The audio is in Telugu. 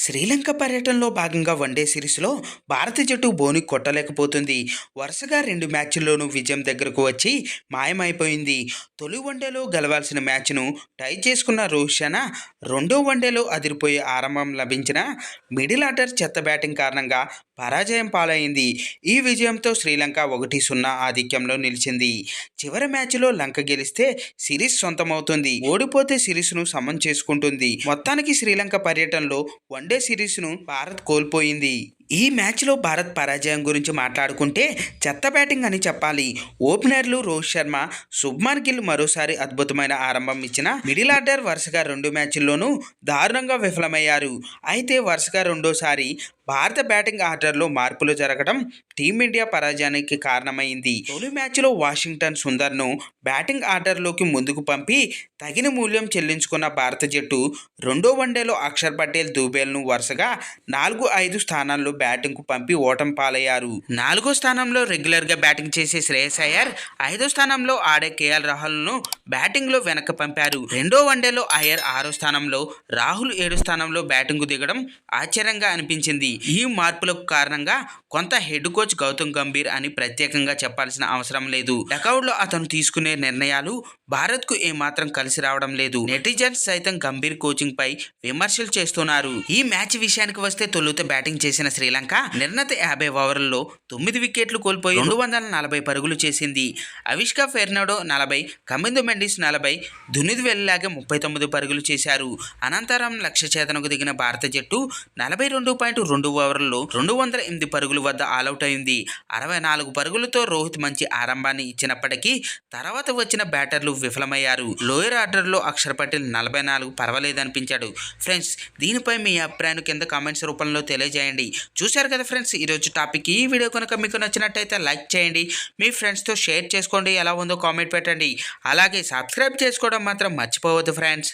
శ్రీలంక పర్యటనలో భాగంగా వన్డే సిరీస్లో భారత జట్టు బోని కొట్టలేకపోతుంది. వరుసగా 2 మ్యాచ్ల్లోనూ విజయం దగ్గరకు వచ్చి మాయమైపోయింది. తొలి వన్డేలో గెలవాల్సిన మ్యాచ్ను టై చేసుకున్న రోహిత్ శర్మ రెండో వన్డేలో అదిరిపోయే ఆరంభం లభించిన మిడిల్ ఆర్డర్ చెత్త బ్యాటింగ్ కారణంగా పరాజయం పాలైంది. ఈ విజయంతో శ్రీలంక 1-0 ఆధిక్యంలో నిలిచింది. చివరి మ్యాచ్లో లంక గెలిస్తే సిరీస్ సొంతమవుతుంది, ఓడిపోతే సిరీస్ను సమం చేసుకుంటుంది. మొత్తానికి శ్రీలంక పర్యటనలో వన్డే సిరీస్ను భారత్ కోల్పోయింది. ఈ మ్యాచ్లో భారత్ పరాజయం గురించి మాట్లాడుకుంటే చెత్త బ్యాటింగ్ అని చెప్పాలి. ఓపెనర్లు రోహిత్ శర్మ, శుభ్మన్ గిల్ మరోసారి అద్భుతమైన ఆరంభం ఇచ్చిన మిడిల్ ఆర్డర్ వరుసగా 2 మ్యాచ్ల్లోనూ దారుణంగా విఫలమయ్యారు. అయితే వరుసగా రెండోసారి భారత బ్యాటింగ్ ఆర్డర్లో మార్పులు జరగడం టీమిండియా పరాజయానికి కారణమైంది. తొలి మ్యాచ్లో వాషింగ్టన్ సుందర్ను బ్యాటింగ్ ఆర్డర్లోకి ముందుకు పంపి తగిన మూల్యం చెల్లించుకున్న భారత జట్టు రెండో వన్డేలో అక్షర్ పటేల్, దూబేల్ను వరుసగా 4-5 స్థానాల్లో బ్యాటింగ్కు పంపి ఓటమి పాలయ్యారు. 4వ స్థానంలో రెగ్యులర్గా బ్యాటింగ్ చేసే శ్రేయస్ అయ్యర్, 5వ స్థానంలో ఆడే కేఎల్ రాహుల్ను బ్యాటింగ్లో వెనక్కి పంపారు. రెండో వన్డేలో అయ్యర్ 6వ స్థానంలో, రాహుల్ 7వ స్థానంలో బ్యాటింగ్కు దిగడం ఆశ్చర్యంగా అనిపించింది. ఈ మార్పులకు కారణంగా కొంత హెడ్ కోచ్ గౌతమ్ గంభీర్ అని ప్రత్యేకంగా చెప్పాల్సిన అవసరం లేదు. డకౌట్లో అతను తీసుకునే నిర్ణయాలు భారత్కు ఏమాత్రం కలిసి రావడం లేదు. నెటిజన్స్ సైతం గంభీర్ కోచింగ్ పై విమర్శలు చేస్తున్నారు. ఈ మ్యాచ్ విషయానికి వస్తే తొలుత బ్యాటింగ్ చేసిన శ్రీలంక నిర్ణీత 50 ఓవర్లలో 9 వికెట్లు కోల్పోయి 240 పరుగులు చేసింది. అవిష్కా ఫెర్నాడో 40, కమిందు మెండిస్ 40, దునిద్ వెల్లాగే 39 పరుగులు చేశారు. అనంతరం లక్ష్య ఛేదనకు దిగిన భారత జట్టు 42.2 ఓవర్లలో 208 పరుగుల వద్ద ఆలౌట్ అయింది. 64 పరుగులతో రోహిత్ మంచి ఆరంభాన్ని ఇచ్చినప్పటికీ తర్వాత వచ్చిన బ్యాటర్లు విఫలమయ్యారు. లోయర్ ఆర్డర్లో అక్షర్ పటేల్ 44 పర్వాలేదనిపించాడు. ఫ్రెండ్స్, దీనిపై మీ అభిప్రాయాన్ని కింద కామెంట్స్ రూపంలో తెలియజేయండి. చూశారు కదా ఫ్రెండ్స్ ఈరోజు టాపిక్. ఈ వీడియో కనుక మీకు నచ్చినట్టయితే లైక్ చేయండి, మీ ఫ్రెండ్స్తో షేర్ చేసుకోండి, ఎలా ఉందో కామెంట్ పెట్టండి. అలాగే సబ్స్క్రైబ్ చేసుకోవడం మాత్రం మర్చిపోవద్దు ఫ్రెండ్స్.